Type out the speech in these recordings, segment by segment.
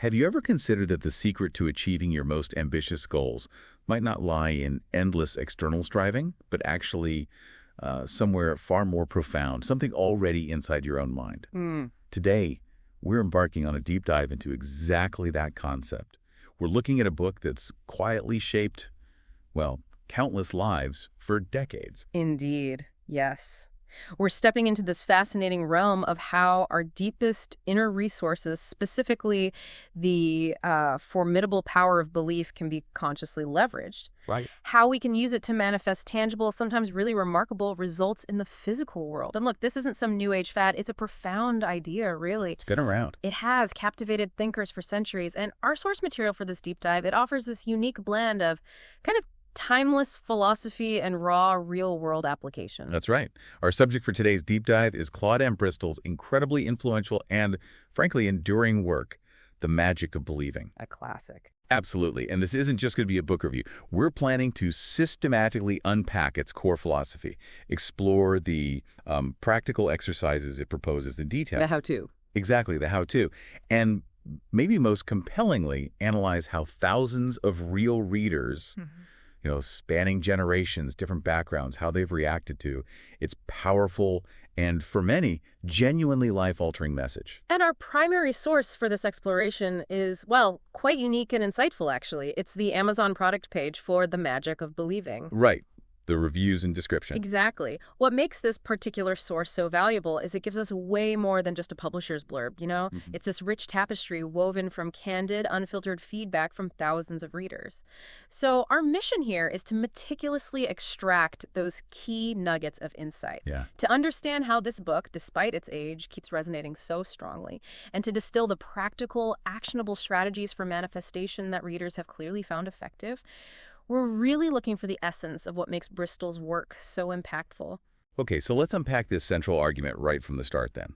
Have you ever considered that the secret to achieving your most ambitious goals might not lie in endless external striving, but actually somewhere far more profound, something already inside your own mind? Today, we're embarking on a deep dive into exactly that concept. We're looking at a book that's quietly shaped, well, countless lives for decades. Indeed, yes. We're stepping into this fascinating realm of how our deepest inner resources, specifically the formidable power of belief, can be consciously leveraged. Right. How we can use it to manifest tangible, sometimes really remarkable results in the physical world. And look, this isn't some new age fad. It's a profound idea, really. It's been around. It has captivated thinkers for centuries. And our source material for this deep dive, it offers this unique blend of kind of timeless philosophy and raw real-world application. That's right. Our subject for today's deep dive is Claude M. Bristol's incredibly influential and, frankly, enduring work, The Magic of Believing. A classic. Absolutely. And this isn't just going to be a book review. We're planning to systematically unpack its core philosophy, explore the practical exercises it proposes in detail. The how-to. Exactly, the how-to. And maybe most compellingly, analyze how thousands of real readers spanning generations, different backgrounds, how they've reacted to its powerful and, for many, genuinely life-altering message. And our primary source for this exploration is, well, quite unique and insightful, actually. It's the Amazon product page for The Magic of Believing. Right. The reviews and description. Exactly. What makes this particular source so valuable is it gives us way more than just a publisher's blurb, It's this rich tapestry woven from candid, unfiltered feedback from thousands of readers. So our mission here is to meticulously extract those key nuggets of insight. Yeah. To understand how this book, despite its age, keeps resonating so strongly, and to distill the practical, actionable strategies for manifestation that readers have clearly found effective. We're really looking for the essence of what makes Bristol's work so impactful. Okay, so let's unpack this central argument right from the start then.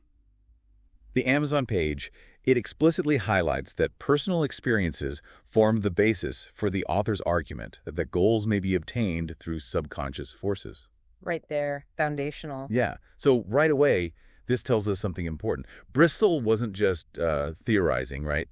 The Amazon page, it explicitly highlights that personal experiences form the basis for the author's argument that goals may be obtained through subconscious forces. Right there, foundational. Yeah, so right away, this tells us something important. Bristol wasn't just theorizing, right?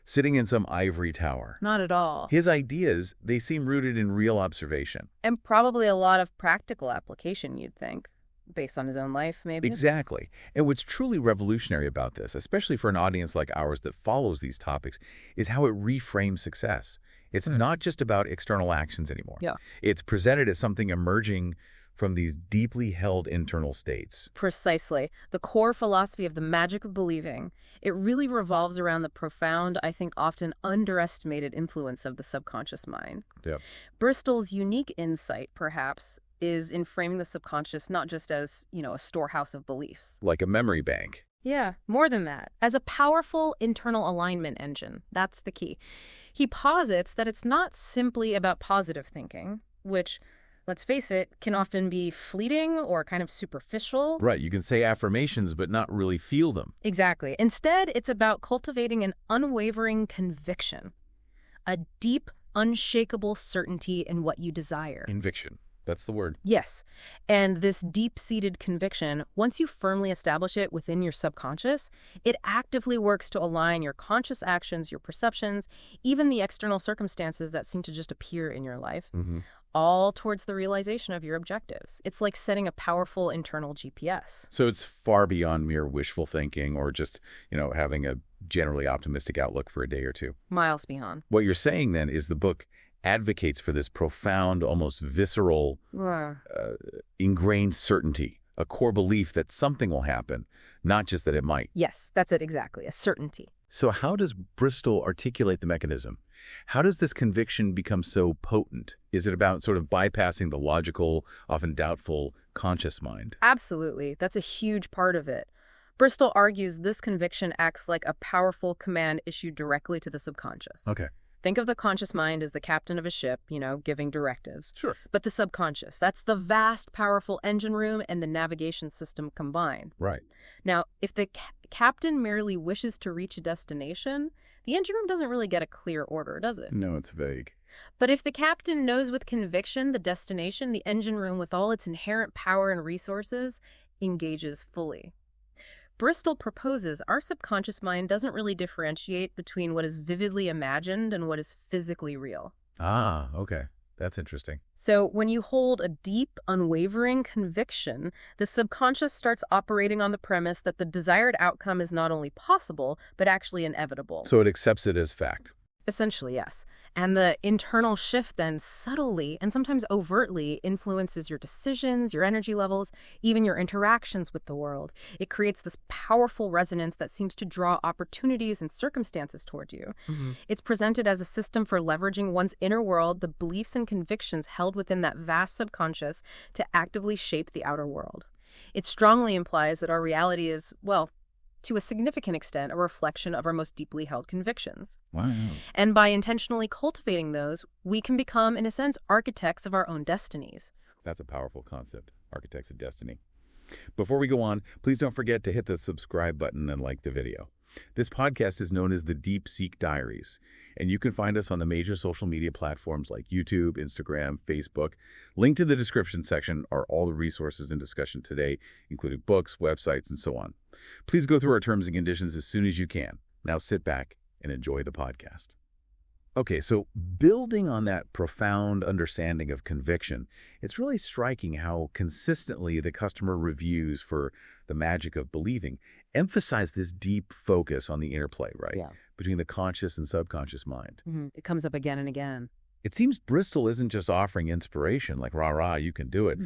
Sitting in some ivory tower. Not at all. His ideas, they seem rooted in real observation. And probably a lot of practical application, you'd think, based on his own life, maybe. Exactly. And what's truly revolutionary about this, especially for an audience like ours that follows these topics, is how it reframes success. It's not just about external actions anymore. Yeah. It's presented as something emerging from these deeply held internal states. Precisely. The core philosophy of The Magic of Believing, it really revolves around the profound, I think often underestimated influence of the subconscious mind. Yeah. Bristol's unique insight, perhaps, is in framing the subconscious not just as, a storehouse of beliefs. Like a memory bank. Yeah, more than that. As a powerful internal alignment engine. That's the key. He posits that it's not simply about positive thinking, which, let's face it, can often be fleeting or kind of superficial. Right, you can say affirmations but not really feel them. Exactly. Instead, it's about cultivating an unwavering conviction, a deep, unshakable certainty in what you desire. Conviction. That's the word. Yes. And this deep-seated conviction, once you firmly establish it within your subconscious, it actively works to align your conscious actions, your perceptions, even the external circumstances that seem to just appear in your life, all towards the realization of your objectives. It's like setting a powerful internal GPS. So it's far beyond mere wishful thinking or just, having a generally optimistic outlook for a day or two. Miles beyond. What you're saying then is the book advocates for this profound, almost visceral, ingrained certainty, a core belief that something will happen, not just that it might. Yes, that's it exactly, a certainty. So how does Bristol articulate the mechanism? How does this conviction become so potent? Is it about sort of bypassing the logical, often doubtful, conscious mind? Absolutely. That's a huge part of it. Bristol argues this conviction acts like a powerful command issued directly to the subconscious. Okay. Think of the conscious mind as the captain of a ship, giving directives. Sure. But the subconscious, that's the vast, powerful engine room and the navigation system combined. Right. Now, if the captain merely wishes to reach a destination, the engine room doesn't really get a clear order, does it? No, it's vague. But if the captain knows with conviction the destination, the engine room, with all its inherent power and resources, engages fully. Bristol proposes our subconscious mind doesn't really differentiate between what is vividly imagined and what is physically real. Ah, okay. That's interesting. So when you hold a deep, unwavering conviction, the subconscious starts operating on the premise that the desired outcome is not only possible, but actually inevitable. So it accepts it as fact. Essentially, yes. And the internal shift then subtly and sometimes overtly influences your decisions, your energy levels, even your interactions with the world. It creates this powerful resonance that seems to draw opportunities and circumstances toward you. It's presented as a system for leveraging one's inner world, the beliefs and convictions held within that vast subconscious, to actively shape the outer world. It strongly implies that our reality is, well, to a significant extent, a reflection of our most deeply held convictions. Wow. And by intentionally cultivating those, we can become, in a sense, architects of our own destinies. That's a powerful concept, architects of destiny. Before we go on, please don't forget to hit the subscribe button and like the video. This podcast is known as the Deep Seek Diaries, and you can find us on the major social media platforms like YouTube, Instagram, Facebook. Linked in the description section are all the resources in discussion today, including books, websites, and so on. Please go through our terms and conditions as soon as you can. Now sit back and enjoy the podcast. Okay, so building on that profound understanding of conviction, it's really striking how consistently the customer reviews for The Magic of Believing emphasize this deep focus on the interplay, right? Yeah. Between the conscious and subconscious mind. It comes up again and again. It seems Bristol isn't just offering inspiration, like rah-rah, you can do it.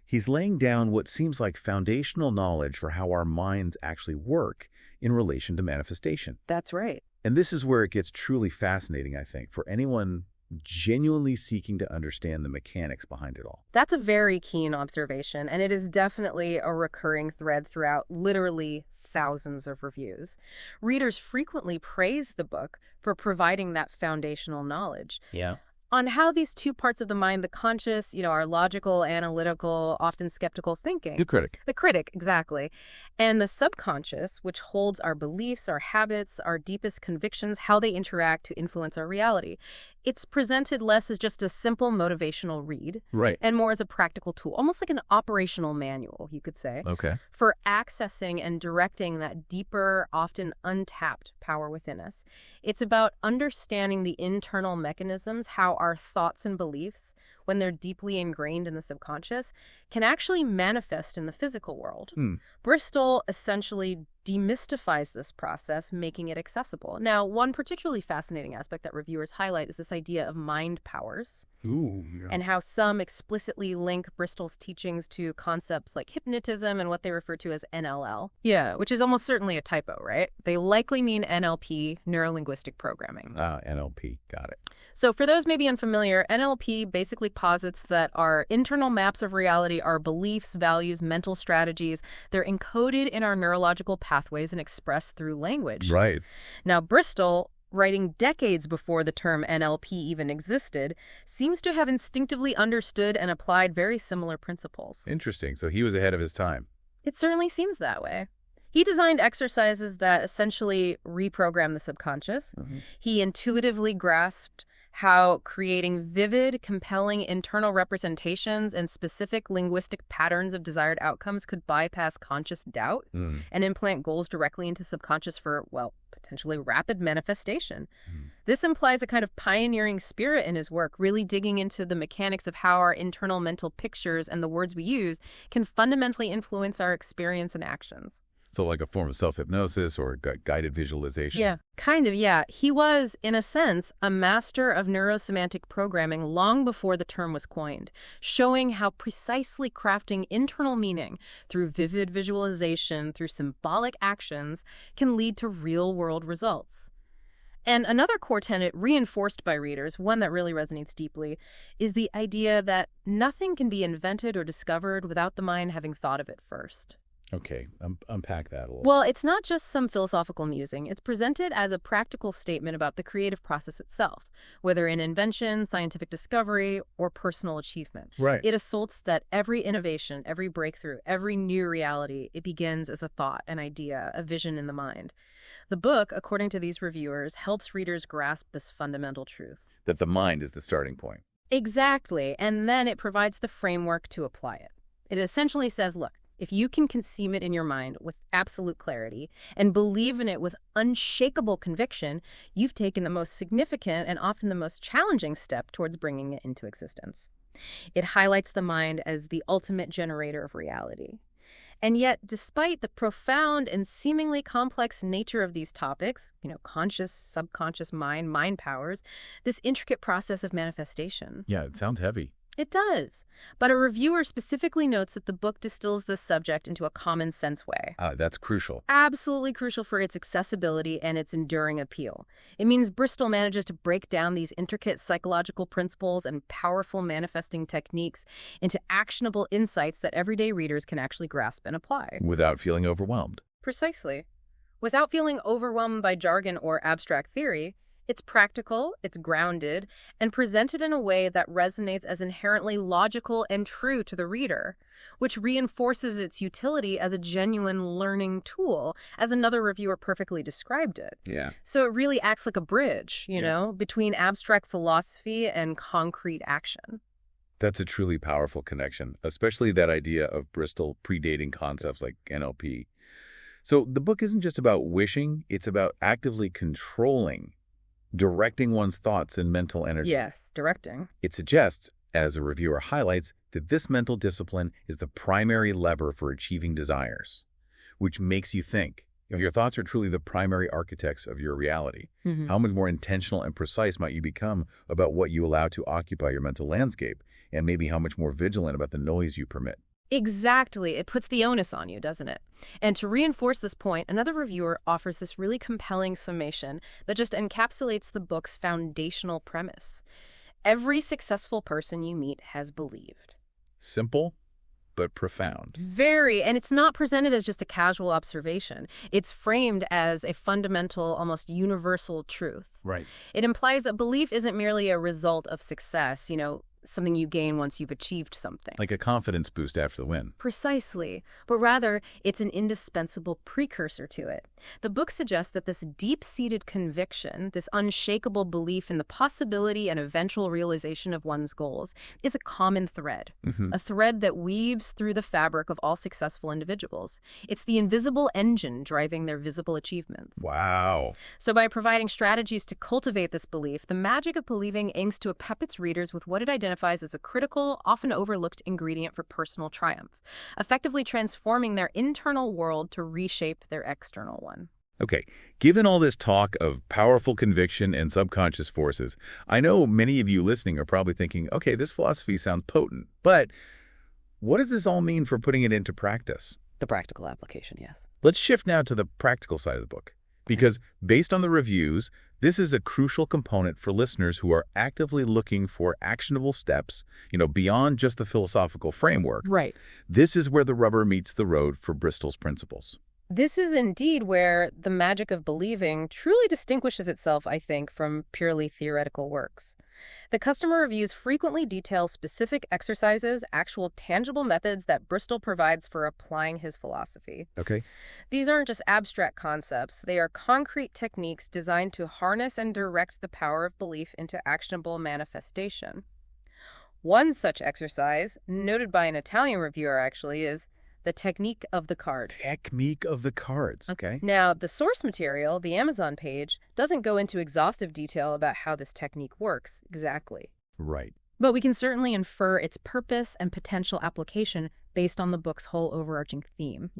He's laying down what seems like foundational knowledge for how our minds actually work in relation to manifestation. That's right. And this is where it gets truly fascinating, I think, for anyone genuinely seeking to understand the mechanics behind it all. That's a very keen observation, and it is definitely a recurring thread throughout literally thousands of reviews. Readers frequently praise the book for providing that foundational knowledge. Yeah. On how these two parts of the mind, the conscious, our logical, analytical, often skeptical thinking. The critic. The critic, exactly. And the subconscious, which holds our beliefs, our habits, our deepest convictions, how they interact to influence our reality. It's presented less as just a simple motivational read. Right. And more as a practical tool, almost like an operational manual, you could say. Okay. For accessing and directing that deeper, often untapped power within us. It's about understanding the internal mechanisms, how our thoughts and beliefs, when they're deeply ingrained in the subconscious, can actually manifest in the physical world. Bristol essentially demystifies this process, making it accessible. Now, one particularly fascinating aspect that reviewers highlight is this idea of mind powers. Ooh. Yeah. And how some explicitly link Bristol's teachings to concepts like hypnotism and what they refer to as NLL. Yeah, which is almost certainly a typo, right? They likely mean NLP, neuro-linguistic programming. NLP. Got it. So for those maybe unfamiliar, NLP basically posits that our internal maps of reality, our beliefs, values, mental strategies, they're encoded in our neurological pathways and expressed through language. Right. Now, Bristol, writing decades before the term NLP even existed, seems to have instinctively understood and applied very similar principles. Interesting. So he was ahead of his time. It certainly seems that way. He designed exercises that essentially reprogram the subconscious. He intuitively grasped how creating vivid, compelling internal representations and specific linguistic patterns of desired outcomes could bypass conscious doubt and implant goals directly into subconscious for, well, potentially rapid manifestation. This implies a kind of pioneering spirit in his work, really digging into the mechanics of how our internal mental pictures and the words we use can fundamentally influence our experience and actions. So like a form of self-hypnosis or guided visualization. Yeah, kind of, yeah. He was, in a sense, a master of neurosemantic programming long before the term was coined, showing how precisely crafting internal meaning through vivid visualization, through symbolic actions, can lead to real-world results. And another core tenet reinforced by readers, one that really resonates deeply, is the idea that nothing can be invented or discovered without the mind having thought of it first. Okay, unpack that a little. Well, it's not just some philosophical musing. It's presented as a practical statement about the creative process itself, whether in invention, scientific discovery, or personal achievement. Right. It assaults that every innovation, every breakthrough, every new reality, it begins as a thought, an idea, a vision in the mind. The book, according to these reviewers, helps readers grasp this fundamental truth. That the mind is the starting point. Exactly, and then it provides the framework to apply it. It essentially says, look, If you can conceive it in your mind with absolute clarity and believe in it with unshakable conviction, you've taken the most significant and often the most challenging step towards bringing it into existence. It highlights the mind as the ultimate generator of reality. And yet, despite the profound and seemingly complex nature of these topics, conscious, subconscious mind powers, this intricate process of manifestation. Yeah, it sounds heavy. It does. But a reviewer specifically notes that the book distills this subject into a common sense way. That's crucial. Absolutely crucial for its accessibility and its enduring appeal. It means Bristol manages to break down these intricate psychological principles and powerful manifesting techniques into actionable insights that everyday readers can actually grasp and apply. Without feeling overwhelmed. Precisely. Without feeling overwhelmed by jargon or abstract theory, it's practical, it's grounded, and presented in a way that resonates as inherently logical and true to the reader, which reinforces its utility as a genuine learning tool, as another reviewer perfectly described it. Yeah. So it really acts like a bridge, between abstract philosophy and concrete action. That's a truly powerful connection, especially that idea of Bristol predating concepts like NLP. So the book isn't just about wishing, it's about actively directing one's thoughts and mental energy. Yes, directing. It suggests, as a reviewer highlights, that this mental discipline is the primary lever for achieving desires, which makes you think. If your thoughts are truly the primary architects of your reality, how much more intentional and precise might you become about what you allow to occupy your mental landscape, and maybe how much more vigilant about the noise you permit? Exactly. It puts the onus on you, doesn't it? And to reinforce this point, another reviewer offers this really compelling summation that just encapsulates the book's foundational premise. Every successful person you meet has believed. Simple, but profound. Very, and it's not presented as just a casual observation. It's framed as a fundamental, almost universal truth. Right. It implies that belief isn't merely a result of success, something you gain once you've achieved something. Like a confidence boost after the win. Precisely, but rather it's an indispensable precursor to it. The book suggests that this deep-seated conviction, this unshakable belief in the possibility and eventual realization of one's goals, is a common thread, a thread that weaves through the fabric of all successful individuals. It's the invisible engine driving their visible achievements. Wow. So by providing strategies to cultivate this belief, the magic of believing aims to equip its readers with what it identifies as a critical, often overlooked ingredient for personal triumph, effectively transforming their internal world to reshape their external one. Okay, given all this talk of powerful conviction and subconscious forces, I know many of you listening are probably thinking, okay, this philosophy sounds potent, but what does this all mean for putting it into practice? The practical application, yes. Let's shift now to the practical side of the book, because based on the reviews, this is a crucial component for listeners who are actively looking for actionable steps, beyond just the philosophical framework. Right. This is where the rubber meets the road for Bristol's principles. This is indeed where the magic of believing truly distinguishes itself, I think, from purely theoretical works. The customer reviews frequently detail specific exercises, actual tangible methods that Bristol provides for applying his philosophy. Okay. These aren't just abstract concepts. They are concrete techniques designed to harness and direct the power of belief into actionable manifestation. One such exercise, noted by an Italian reviewer actually, is the technique of the cards. Technique of the cards. Okay. Now, the source material, the Amazon page, doesn't go into exhaustive detail about how this technique works exactly. Right. But we can certainly infer its purpose and potential application based on the book's whole overarching theme,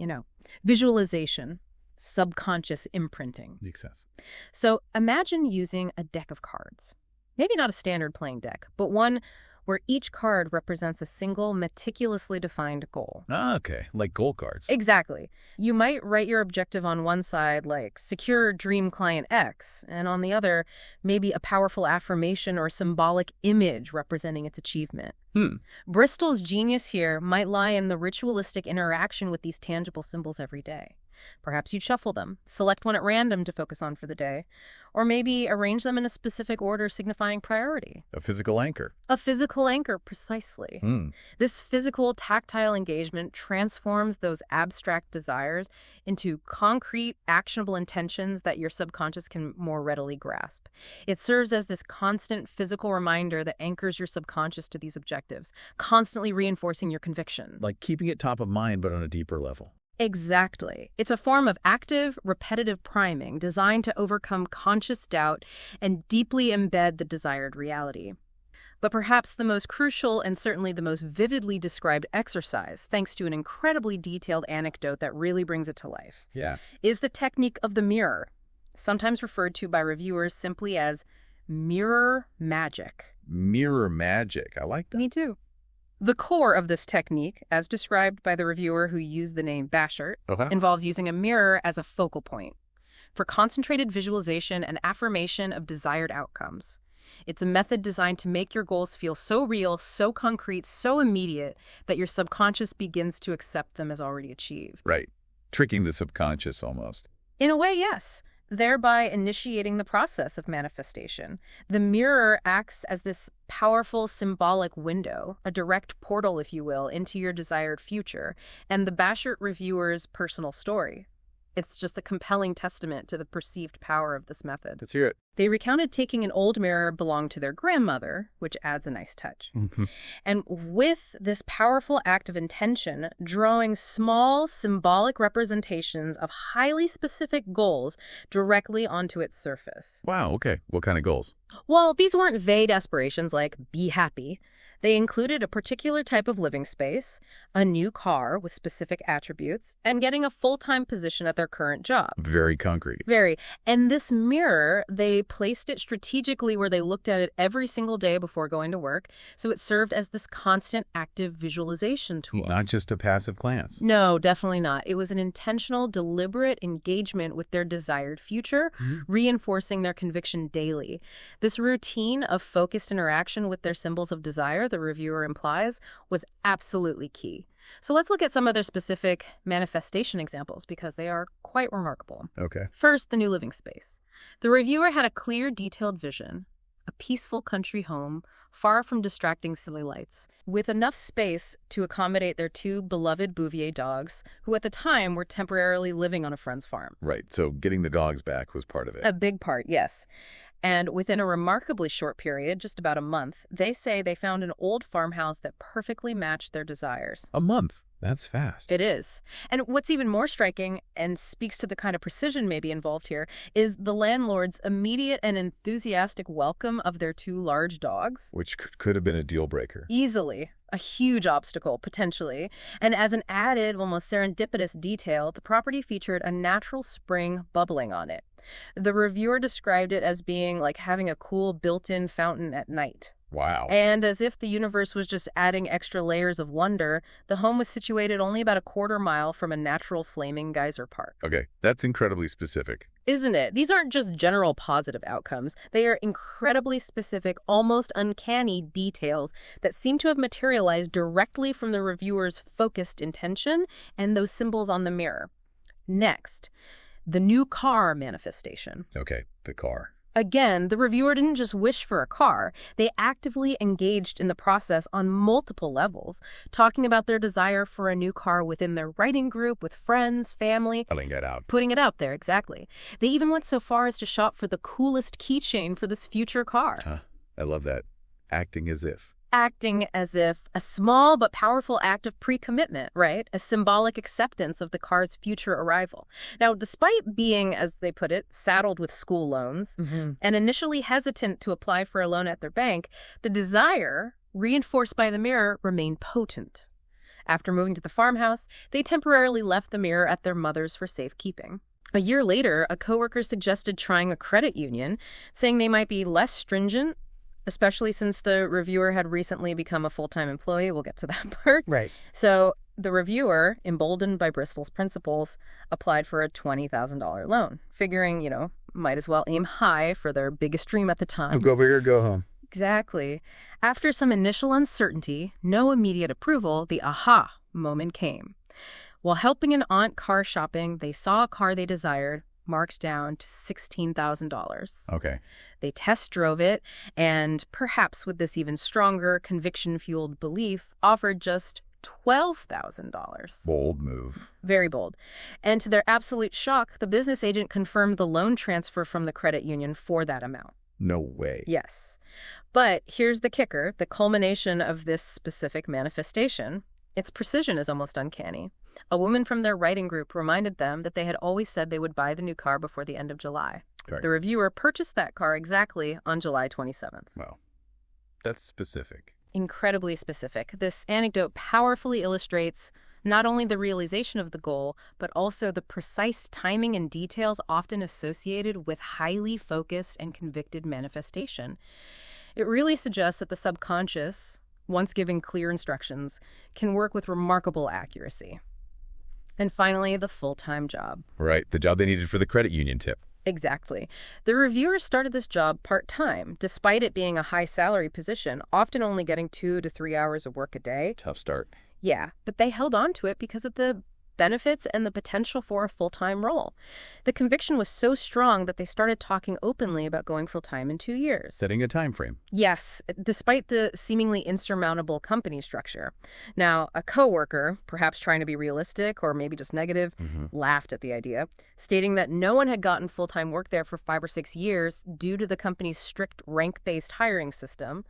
visualization, subconscious imprinting. Makes sense. So imagine using a deck of cards. Maybe not a standard playing deck, but one where each card represents a single, meticulously defined goal. Okay, like goal cards. Exactly. You might write your objective on one side, like secure dream client X, and on the other, maybe a powerful affirmation or symbolic image representing its achievement. Bristol's genius here might lie in the ritualistic interaction with these tangible symbols every day. Perhaps you'd shuffle them, select one at random to focus on for the day, or maybe arrange them in a specific order signifying priority. A physical anchor. A physical anchor, precisely. This physical, tactile engagement transforms those abstract desires into concrete, actionable intentions that your subconscious can more readily grasp. It serves as this constant physical reminder that anchors your subconscious to these objectives, constantly reinforcing your conviction. Like keeping it top of mind, but on a deeper level. Exactly. It's a form of active, repetitive priming designed to overcome conscious doubt and deeply embed the desired reality. But perhaps the most crucial and certainly the most vividly described exercise, thanks to an incredibly detailed anecdote that really brings it to life, is the technique of the mirror, sometimes referred to by reviewers simply as mirror magic. Mirror magic. I like that. Me too. The core of this technique, as described by the reviewer who used the name Bashert, involves using a mirror as a focal point for concentrated visualization and affirmation of desired outcomes. It's a method designed to make your goals feel so real, so concrete, so immediate that your subconscious begins to accept them as already achieved. Right. Tricking the subconscious almost. In a way, yes. Thereby initiating the process of manifestation. The mirror acts as this powerful symbolic window, a direct portal, if you will, into your desired future, and the Bashert reviewer's personal story. It's just a compelling testament to the perceived power of this method. Let's hear it. They recounted taking an old mirror belonged to their grandmother, which adds a nice touch. And with this powerful act of intention, drawing small symbolic representations of highly specific goals directly onto its surface. Wow, okay. What kind of goals? Well, these weren't vague aspirations like be happy. They included a particular type of living space, a new car with specific attributes, and getting a full-time position at their current job. Very concrete. Very. And this mirror, they placed it strategically where they looked at it every single day before going to work, so it served as this constant active visualization tool. Not just a passive glance. No, definitely not. It was an intentional, deliberate engagement with their desired future, reinforcing their conviction daily. This routine of focused interaction with their symbols of desire, the reviewer implies, was absolutely key. So let's look at some of their specific manifestation examples because they are quite remarkable. Okay. First, the new living space. The reviewer had a clear, detailed vision, a peaceful country home, far from distracting city lights, with enough space to accommodate their two beloved Bouvier dogs, who at the time were temporarily living on a friend's farm. Right, so getting the dogs back was part of it. A big part, yes. And within a remarkably short period, just about a month, they say they found an old farmhouse that perfectly matched their desires. A month? That's fast. It is. And what's even more striking, and speaks to the kind of precision maybe involved here, is the landlord's immediate and enthusiastic welcome of their two large dogs. Which could have been a deal breaker. Easily. A huge obstacle, potentially. And as an added, almost serendipitous detail, the property featured a natural spring bubbling on it. The reviewer described it as being like having a cool built-in fountain at night. Wow. And as if the universe was just adding extra layers of wonder, the home was situated only about a quarter-mile from a natural flaming geyser park. Okay, that's incredibly specific. Isn't it? These aren't just general positive outcomes. They are incredibly specific, almost uncanny details that seem to have materialized directly from the reviewer's focused intention and those symbols on the mirror. Next, the new car manifestation. Okay, the car. Again, the reviewer didn't just wish for a car. They actively engaged in the process on multiple levels, talking about their desire for a new car within their writing group, with friends, family. Putting it out. Putting it out there, exactly. They even went so far as to shop for the coolest keychain for this future car. I love that. Acting as if. Acting as if, a small but powerful act of pre-commitment, right? A symbolic acceptance of the car's future arrival. Now, despite being, as they put it, saddled with school loans and initially hesitant to apply for a loan at their bank, the desire, reinforced by the mirror, remained potent. After moving to the farmhouse, they temporarily left the mirror at their mother's for safekeeping. A year later, a coworker suggested trying a credit union, saying they might be less stringent, especially since the reviewer had recently become a full-time employee. We'll get to that part. Right. So the reviewer, emboldened by Bristol's principles, applied for a $20,000 loan, figuring, might as well aim high for their biggest dream at the time. Go big or go home. Exactly. After some initial uncertainty, no immediate approval, the aha moment came. While helping an aunt car shopping, they saw a car they desired, marked down to $16,000. Okay. They test drove it, and perhaps with this even stronger conviction-fueled belief, offered just $12,000. Bold move. Very bold. And to their absolute shock, the business agent confirmed the loan transfer from the credit union for that amount. No way. Yes. But here's the kicker, the culmination of this specific manifestation. Its precision is almost uncanny. A woman from their writing group reminded them that they had always said they would buy the new car before the end of July. Right. The reviewer purchased that car exactly on July 27th. Wow. That's specific. Incredibly specific. This anecdote powerfully illustrates not only the realization of the goal, but also the precise timing and details often associated with highly focused and convicted manifestation. It really suggests that the subconscious, once given clear instructions, can work with remarkable accuracy. And finally, the full-time job. Right. The job they needed for the credit union tip. Exactly. The reviewer started this job part-time, despite it being a high-salary position, often only getting 2 to 3 hours of work a day. Tough start. Yeah, but they held on to it because of the benefits and the potential for a full-time role. The conviction was so strong that they started talking openly about going full-time in 2 years. Setting a time frame. Yes, despite the seemingly insurmountable company structure. Now, a coworker, perhaps trying to be realistic or maybe just negative, laughed at the idea, stating that no one had gotten full-time work there for 5 or 6 years due to the company's strict rank-based hiring system.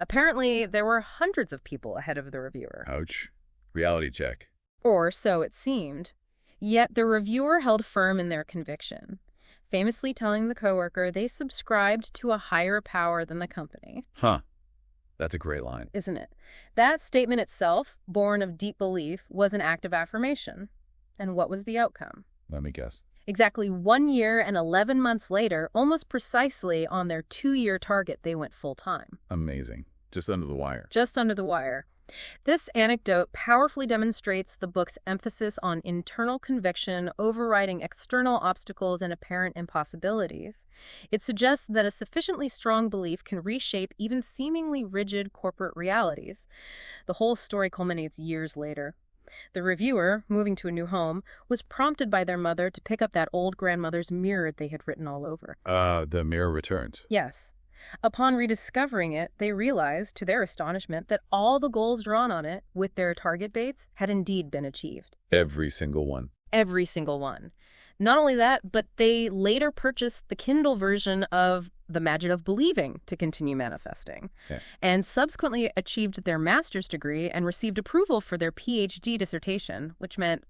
Apparently, there were hundreds of people ahead of the reviewer. Ouch. Reality check. Or so it seemed. Yet the reviewer held firm in their conviction, famously telling the coworker they subscribed to a higher power than the company. Huh. That's a great line. Isn't it? That statement itself, born of deep belief, was an act of affirmation. And what was the outcome? Let me guess. Exactly 1 year and 11 months later, almost precisely on their 2-year target, they went full-time. Amazing. Just under the wire. Just under the wire. This anecdote powerfully demonstrates the book's emphasis on internal conviction overriding external obstacles and apparent impossibilities. It suggests that a sufficiently strong belief can reshape even seemingly rigid corporate realities. The whole story culminates years later. The reviewer, moving to a new home, was prompted by their mother to pick up that old grandmother's mirror they had written all over. The mirror returns. Yes. Upon rediscovering it, they realized, to their astonishment, that all the goals drawn on it, with their target dates, had indeed been achieved. Every single one. Every single one. Not only that, but they later purchased the Kindle version of The Magic of Believing to continue manifesting, and subsequently achieved their master's degree and received approval for their PhD dissertation, which meant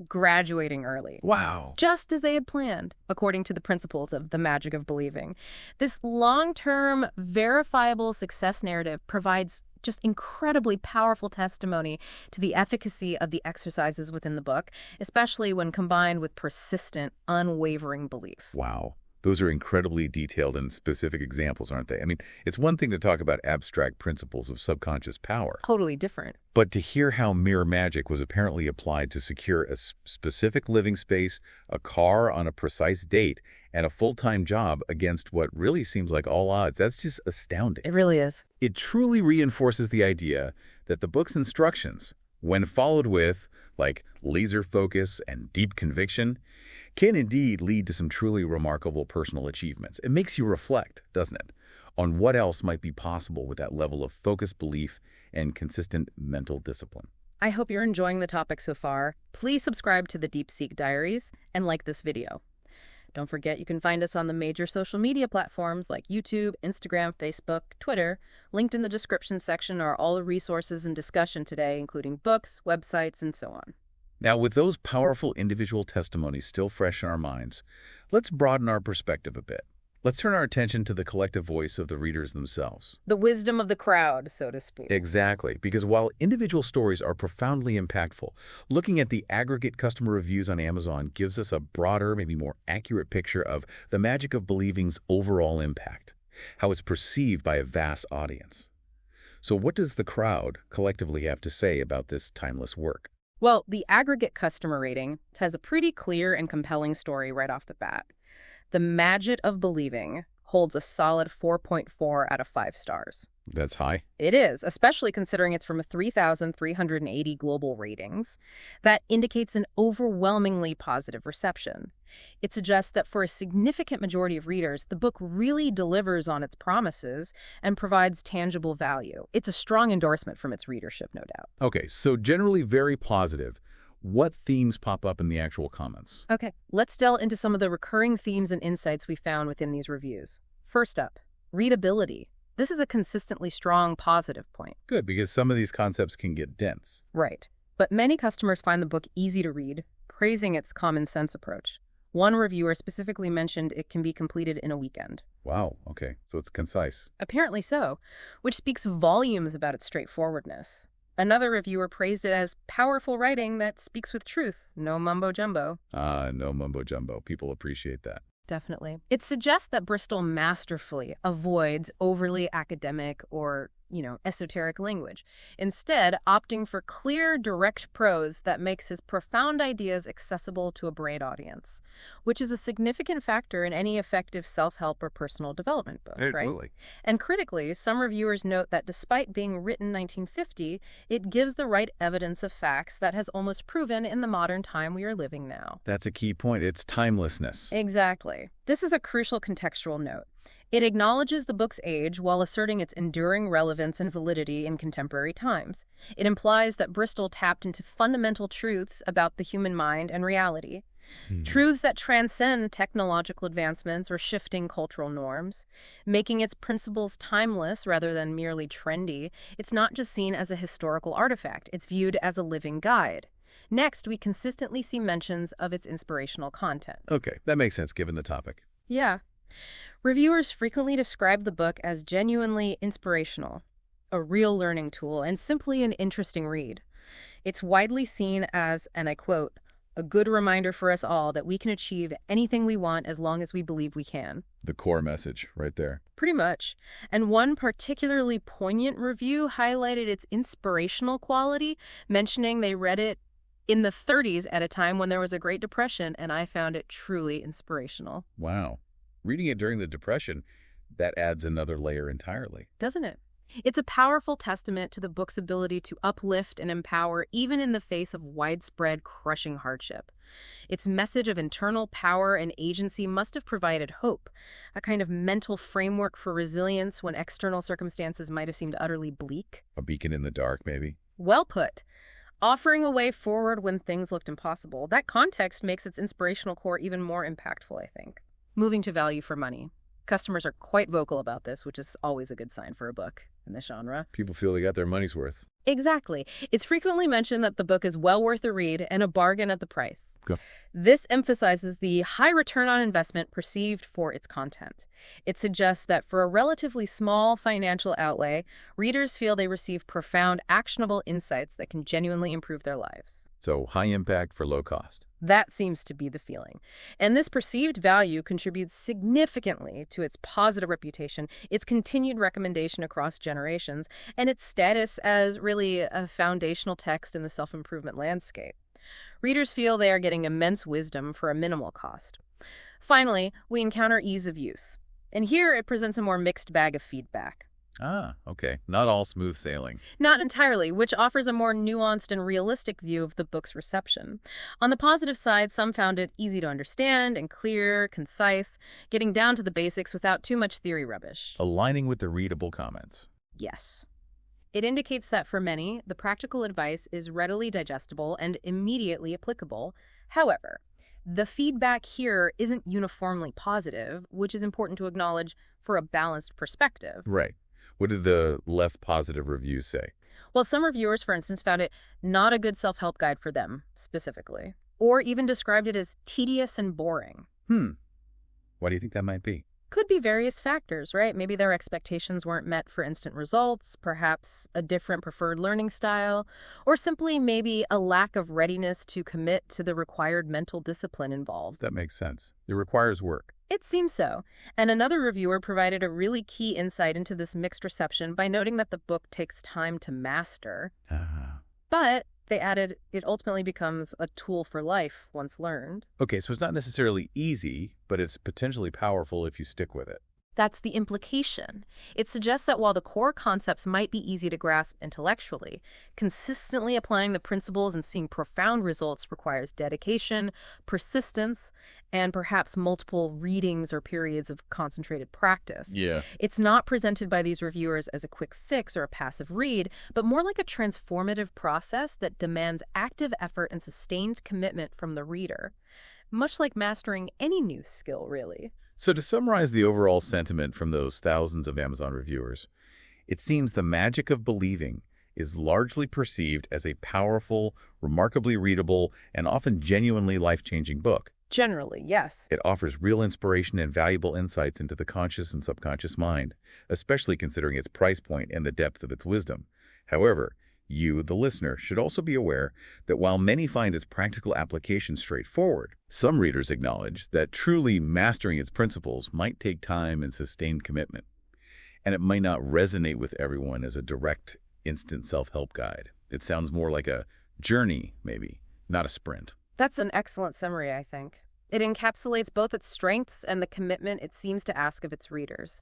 graduating early. Wow. Just as they had planned, according to the principles of The Magic of Believing. This long-term, verifiable success narrative provides just incredibly powerful testimony to the efficacy of the exercises within the book, especially when combined with persistent, unwavering belief. Wow. Those are incredibly detailed and specific examples, aren't they? I mean, it's one thing to talk about abstract principles of subconscious power. Totally different. But to hear how mirror magic was apparently applied to secure a specific living space, a car on a precise date, and a full-time job against what really seems like all odds, that's just astounding. It really is. It truly reinforces the idea that the book's instructions, when followed with, like, laser focus and deep conviction, can indeed lead to some truly remarkable personal achievements. It makes you reflect, doesn't it, on what else might be possible with that level of focused belief and consistent mental discipline. I hope you're enjoying the topic so far. Please subscribe to the Deep Seek Diaries and like this video. Don't forget you can find us on the major social media platforms like YouTube, Instagram, Facebook, Twitter. Linked in the description section are all the resources and discussion today, including books, websites, and so on. Now, with those powerful individual testimonies still fresh in our minds, let's broaden our perspective a bit. Let's turn our attention to the collective voice of the readers themselves. The wisdom of the crowd, so to speak. Exactly, because while individual stories are profoundly impactful, looking at the aggregate customer reviews on Amazon gives us a broader, maybe more accurate picture of The Magic of Believing's overall impact, how it's perceived by a vast audience. So what does the crowd collectively have to say about this timeless work? Well, the aggregate customer rating has a pretty clear and compelling story right off the bat. The Magic of Believing holds a solid 4.4 out of 5 stars. That's high. It is, especially considering it's from 3,380 global ratings. That indicates an overwhelmingly positive reception. It suggests that for a significant majority of readers, the book really delivers on its promises and provides tangible value. It's a strong endorsement from its readership, no doubt. Okay, so generally very positive. What themes pop up in the actual comments? Okay, let's delve into some of the recurring themes and insights we found within these reviews. First up, readability. This is a consistently strong positive point. Good, because some of these concepts can get dense. Right. But many customers find the book easy to read, praising its common sense approach. One reviewer specifically mentioned it can be completed in a weekend. Wow, okay, so it's concise. Apparently so, which speaks volumes about its straightforwardness. Another reviewer praised it as powerful writing that speaks with truth, no mumbo-jumbo. No mumbo-jumbo. People appreciate that. Definitely. It suggests that Bristol masterfully avoids overly academic or, esoteric language, instead opting for clear, direct prose that makes his profound ideas accessible to a broad audience, which is a significant factor in any effective self-help or personal development book, right? Absolutely. And critically, some reviewers note that despite being written 1950, it gives the right evidence of facts that has almost proven in the modern time we are living now. That's a key point. It's timelessness. Exactly. This is a crucial contextual note. It acknowledges the book's age while asserting its enduring relevance and validity in contemporary times. It implies that Bristol tapped into fundamental truths about the human mind and reality. Truths that transcend technological advancements or shifting cultural norms, making its principles timeless rather than merely trendy. It's not just seen as a historical artifact, it's viewed as a living guide. Next, we consistently see mentions of its inspirational content. Okay, that makes sense given the topic. Yeah. Reviewers frequently describe the book as genuinely inspirational, a real learning tool, and simply an interesting read. It's widely seen as, and I quote, a good reminder for us all that we can achieve anything we want as long as we believe we can. The core message right there. Pretty much. And one particularly poignant review highlighted its inspirational quality, mentioning they read it in the 30s at a time when there was a Great Depression, and I found it truly inspirational. Wow. Reading it during the Depression, that adds another layer entirely. Doesn't it? It's a powerful testament to the book's ability to uplift and empower even in the face of widespread, crushing hardship. Its message of internal power and agency must have provided hope, a kind of mental framework for resilience when external circumstances might have seemed utterly bleak. A beacon in the dark, maybe? Well put. Offering a way forward when things looked impossible. That context makes its inspirational core even more impactful, I think. Moving to value for money. Customers are quite vocal about this, which is always a good sign for a book in this genre. People feel they got their money's worth. Exactly. It's frequently mentioned that the book is well worth the read and a bargain at the price. Go. This emphasizes the high return on investment perceived for its content. It suggests that for a relatively small financial outlay, readers feel they receive profound, actionable insights that can genuinely improve their lives. So high impact for low cost. That seems to be the feeling. And this perceived value contributes significantly to its positive reputation, its continued recommendation across generations, and its status as really a foundational text in the self-improvement landscape. Readers feel they are getting immense wisdom for a minimal cost. Finally, we encounter ease of use. And here it presents a more mixed bag of feedback. Ah, okay. Not all smooth sailing. Not entirely, which offers a more nuanced and realistic view of the book's reception. On the positive side, some found it easy to understand and clear, concise, getting down to the basics without too much theory rubbish. Aligning with the readable comments. Yes. It indicates that for many, the practical advice is readily digestible and immediately applicable. However, the feedback here isn't uniformly positive, which is important to acknowledge for a balanced perspective. Right. What did the less positive reviews say? Well, some reviewers, for instance, found it not a good self-help guide for them, specifically, or even described it as tedious and boring. Why do you think that might be? Could be various factors, right? Maybe their expectations weren't met for instant results, perhaps a different preferred learning style, or simply maybe a lack of readiness to commit to the required mental discipline involved. That makes sense. It requires work. It seems so. And another reviewer provided a really key insight into this mixed reception by noting that the book takes time to master. But they added it ultimately becomes a tool for life once learned. Okay, so it's not necessarily easy, but it's potentially powerful if you stick with it. That's the implication. It suggests that while the core concepts might be easy to grasp intellectually, consistently applying the principles and seeing profound results requires dedication, persistence, and perhaps multiple readings or periods of concentrated practice. Yeah. It's not presented by these reviewers as a quick fix or a passive read, but more like a transformative process that demands active effort and sustained commitment from the reader. Much like mastering any new skill, really. So to summarize the overall sentiment from those thousands of Amazon reviewers, it seems the magic of believing is largely perceived as a powerful, remarkably readable, and often genuinely life-changing book. Generally, yes. It offers real inspiration and valuable insights into the conscious and subconscious mind, especially considering its price point and the depth of its wisdom. However, you, the listener, should also be aware that while many find its practical application straightforward, some readers acknowledge that truly mastering its principles might take time and sustained commitment, and it might not resonate with everyone as a direct, instant self-help guide. It sounds more like a journey, maybe, not a sprint. That's an excellent summary, I think. It encapsulates both its strengths and the commitment it seems to ask of its readers.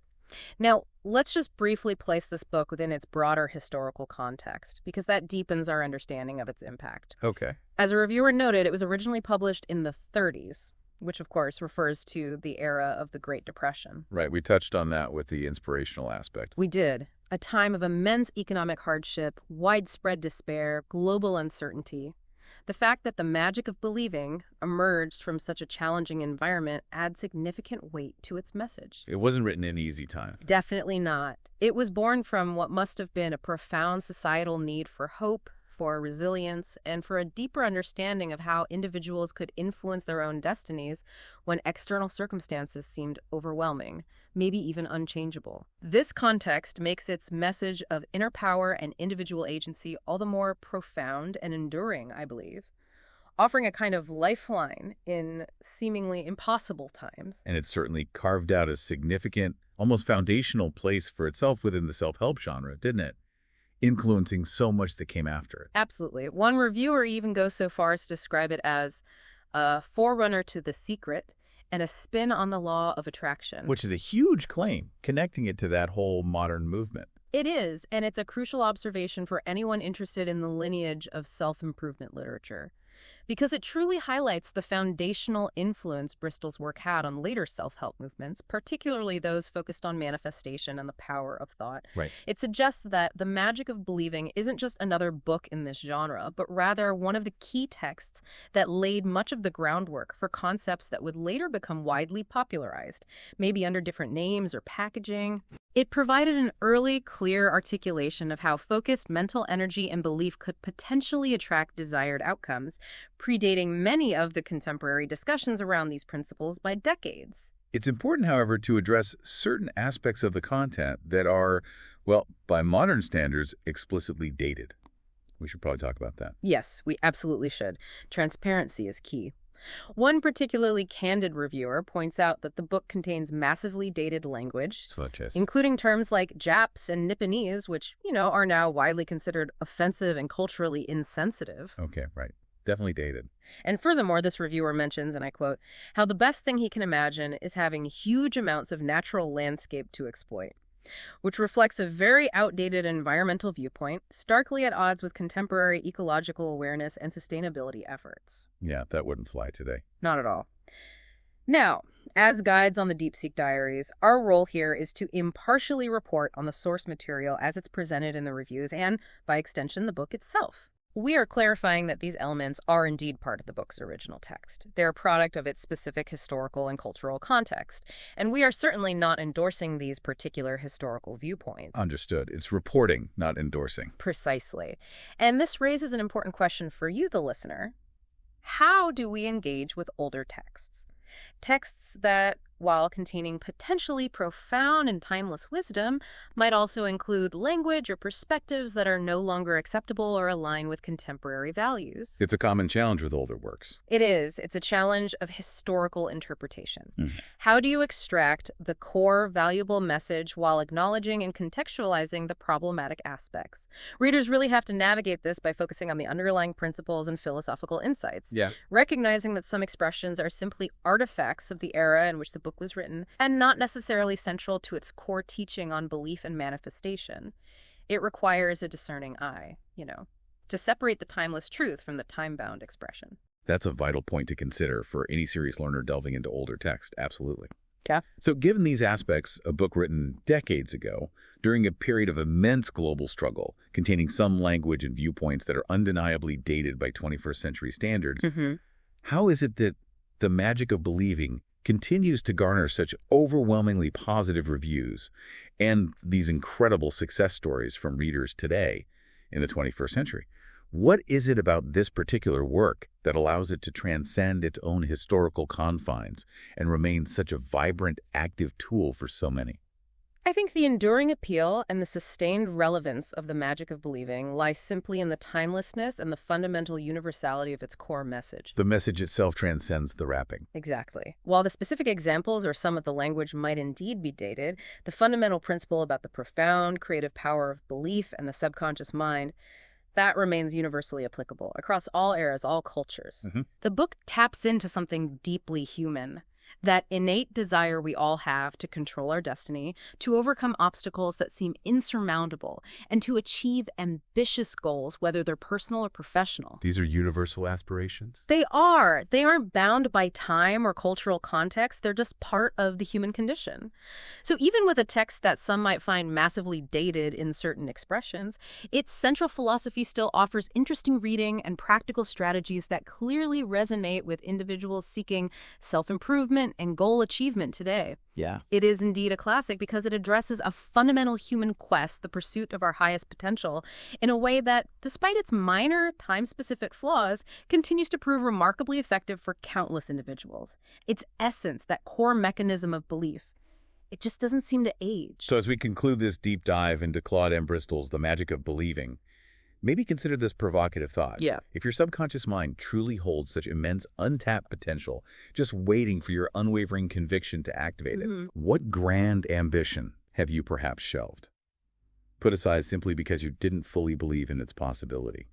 Now, let's just briefly place this book within its broader historical context, because that deepens our understanding of its impact. Okay. As a reviewer noted, it was originally published in the 30s, which of course refers to the era of the Great Depression. Right, we touched on that with the inspirational aspect. We did. A time of immense economic hardship, widespread despair, global uncertainty. The fact that the magic of believing emerged from such a challenging environment adds significant weight to its message. It wasn't written in easy time. Definitely not. It was born from what must have been a profound societal need for hope, for resilience, and for a deeper understanding of how individuals could influence their own destinies when external circumstances seemed overwhelming, maybe even unchangeable. This context makes its message of inner power and individual agency all the more profound and enduring, I believe, offering a kind of lifeline in seemingly impossible times. And it's certainly carved out a significant, almost foundational place for itself within the self-help genre, didn't it? Influencing so much that came after it. Absolutely. One reviewer even goes so far as to describe it as a forerunner to The Secret and a spin on the law of attraction. Which is a huge claim, connecting it to that whole modern movement. It is, and it's a crucial observation for anyone interested in the lineage of self-improvement literature, because it truly highlights the foundational influence Bristol's work had on later self-help movements, particularly those focused on manifestation and the power of thought. Right. It suggests that the magic of believing isn't just another book in this genre, but rather one of the key texts that laid much of the groundwork for concepts that would later become widely popularized, maybe under different names or packaging. It provided an early, clear articulation of how focused mental energy and belief could potentially attract desired outcomes, predating many of the contemporary discussions around these principles by decades. It's important, however, to address certain aspects of the content that are, well, by modern standards, explicitly dated. We should probably talk about that. Yes, we absolutely should. Transparency is key. One particularly candid reviewer points out that the book contains massively dated language, including terms like Japs and Nipponese, which, are now widely considered offensive and culturally insensitive. Okay, right. Definitely dated. And furthermore, this reviewer mentions, and I quote, how the best thing he can imagine is having huge amounts of natural landscape to exploit, which reflects a very outdated environmental viewpoint, starkly at odds with contemporary ecological awareness and sustainability efforts. Yeah, that wouldn't fly today. Not at all. Now, as guides on the Deep Seek Diaries, our role here is to impartially report on the source material as it's presented in the reviews and, by extension, the book itself. We are clarifying that these elements are indeed part of the book's original text. They're a product of its specific historical and cultural context, and we are certainly not endorsing these particular historical viewpoints. Understood. It's reporting, not endorsing. Precisely. And this raises an important question for you, the listener. How do we engage with older texts? Texts that, while containing potentially profound and timeless wisdom, might also include language or perspectives that are no longer acceptable or align with contemporary values. It's a common challenge with older works. It is. It's a challenge of historical interpretation. How do you extract the core valuable message while acknowledging and contextualizing the problematic aspects? Readers really have to navigate this by focusing on the underlying principles and philosophical insights, recognizing that some expressions are simply artifacts of the era in which the book book was written, and not necessarily central to its core teaching on belief and manifestation. It requires a discerning eye, to separate the timeless truth from the time-bound expression. That's a vital point to consider for any serious learner delving into older text, absolutely. Yeah. So given these aspects, a book written decades ago, during a period of immense global struggle, containing some language and viewpoints that are undeniably dated by 21st century standards, how is it that The Magic of Believing continues to garner such overwhelmingly positive reviews and these incredible success stories from readers today in the 21st century? What is it about this particular work that allows it to transcend its own historical confines and remain such a vibrant, active tool for so many? I think the enduring appeal and the sustained relevance of The Magic of Believing lies simply in the timelessness and the fundamental universality of its core message. The message itself transcends the wrapping. Exactly. While the specific examples or some of the language might indeed be dated, the fundamental principle about the profound creative power of belief and the subconscious mind, that remains universally applicable across all eras, all cultures. The book taps into something deeply human, that innate desire we all have to control our destiny, to overcome obstacles that seem insurmountable, and to achieve ambitious goals, whether they're personal or professional. These are universal aspirations? They are. They aren't bound by time or cultural context. They're just part of the human condition. So even with a text that some might find massively dated in certain expressions, its central philosophy still offers interesting reading and practical strategies that clearly resonate with individuals seeking self-improvement and goal achievement today. Yeah. It is indeed a classic because it addresses a fundamental human quest, the pursuit of our highest potential, in a way that, despite its minor, time-specific flaws, continues to prove remarkably effective for countless individuals. Its essence, that core mechanism of belief, it just doesn't seem to age. So as we conclude this deep dive into Claude M. Bristol's The Magic of Believing, maybe consider this provocative thought. Yeah. If your subconscious mind truly holds such immense untapped potential, just waiting for your unwavering conviction to activate it, what grand ambition have you perhaps shelved? Put aside simply because you didn't fully believe in its possibility.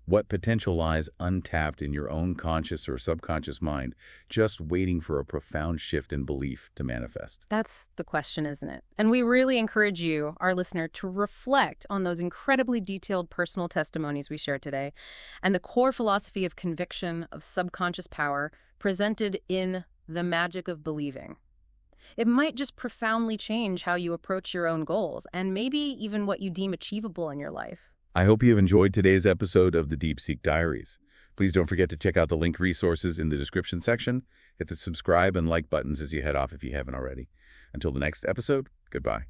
What potential lies untapped in your own conscious or subconscious mind, just waiting for a profound shift in belief to manifest? That's the question, isn't it? And we really encourage you, our listener, to reflect on those incredibly detailed personal testimonies we shared today and the core philosophy of conviction, of subconscious power, presented in The Magic of Believing. It might just profoundly change how you approach your own goals and maybe even what you deem achievable in your life. I hope you have enjoyed today's episode of the Deep Seek Diaries. Please don't forget to check out the link resources in the description section. Hit the subscribe and like buttons as you head off if you haven't already. Until the next episode, goodbye.